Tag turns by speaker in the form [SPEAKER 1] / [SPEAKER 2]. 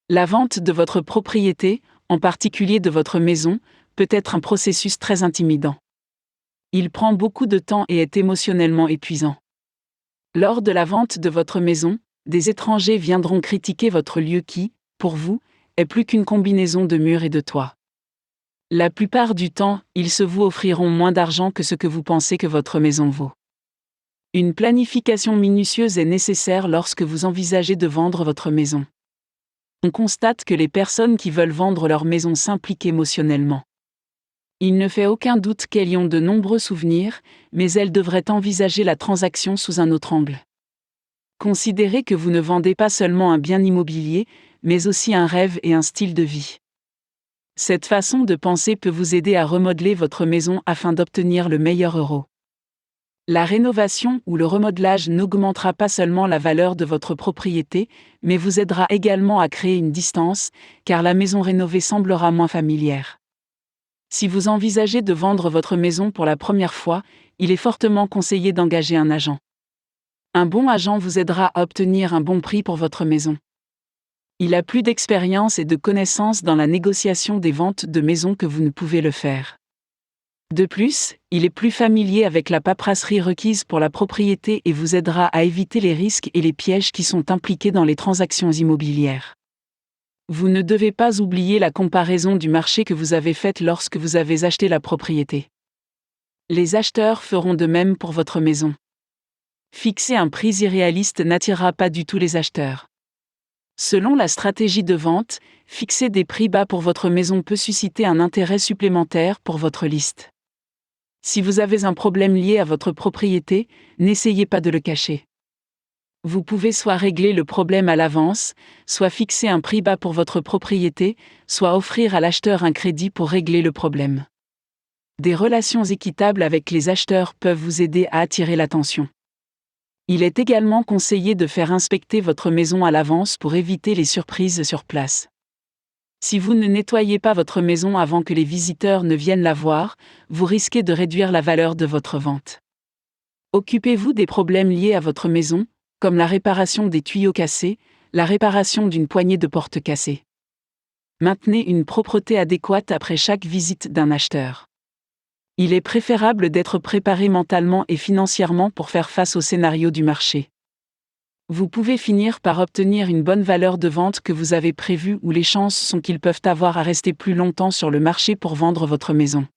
[SPEAKER 1] La vente de votre propriété, en particulier de votre maison, peut être un processus très intimidant. Il prend beaucoup de temps et est émotionnellement épuisant. Lors de la vente de votre maison, des étrangers viendront critiquer votre lieu qui, pour vous, est plus qu'une combinaison de murs et de toits. La plupart du temps, ils se vous offriront moins d'argent que ce que vous pensez que votre maison vaut. Une planification minutieuse est nécessaire lorsque vous envisagez de vendre votre maison. On constate que les personnes qui veulent vendre leur maison s'impliquent émotionnellement. Il ne fait aucun doute qu'elles y ont de nombreux souvenirs, mais elles devraient envisager la transaction sous un autre angle. Considérez que vous ne vendez pas seulement un bien immobilier, mais aussi un rêve et un style de vie. Cette façon de penser peut vous aider à remodeler votre maison afin d'obtenir le meilleur euro. La rénovation ou le remodelage n'augmentera pas seulement la valeur de votre propriété, mais vous aidera également à créer une distance, car la maison rénovée semblera moins familière. Si vous envisagez de vendre votre maison pour la première fois, il est fortement conseillé d'engager un agent. Un bon agent vous aidera à obtenir un bon prix pour votre maison. Il a plus d'expérience et de connaissances dans la négociation des ventes de maisons que vous ne pouvez le faire. De plus, il est plus familier avec la paperasserie requise pour la propriété et vous aidera à éviter les risques et les pièges qui sont impliqués dans les transactions immobilières. Vous ne devez pas oublier la comparaison du marché que vous avez faite lorsque vous avez acheté la propriété. Les acheteurs feront de même pour votre maison. Fixer un prix irréaliste n'attirera pas du tout les acheteurs. Selon la stratégie de vente, fixer des prix bas pour votre maison peut susciter un intérêt supplémentaire pour votre liste. Si vous avez un problème lié à votre propriété, n'essayez pas de le cacher. Vous pouvez soit régler le problème à l'avance, soit fixer un prix bas pour votre propriété, soit offrir à l'acheteur un crédit pour régler le problème. Des relations équitables avec les acheteurs peuvent vous aider à attirer l'attention. Il est également conseillé de faire inspecter votre maison à l'avance pour éviter les surprises sur place. Si vous ne nettoyez pas votre maison avant que les visiteurs ne viennent la voir, vous risquez de réduire la valeur de votre vente. Occupez-vous des problèmes liés à votre maison, comme la réparation des tuyaux cassés, la réparation d'une poignée de porte cassée. Maintenez une propreté adéquate après chaque visite d'un acheteur. Il est préférable d'être préparé mentalement et financièrement pour faire face au scénario du marché. Vous pouvez finir par obtenir une bonne valeur de vente que vous avez prévue ou les chances sont qu'ils peuvent avoir à rester plus longtemps sur le marché pour vendre votre maison.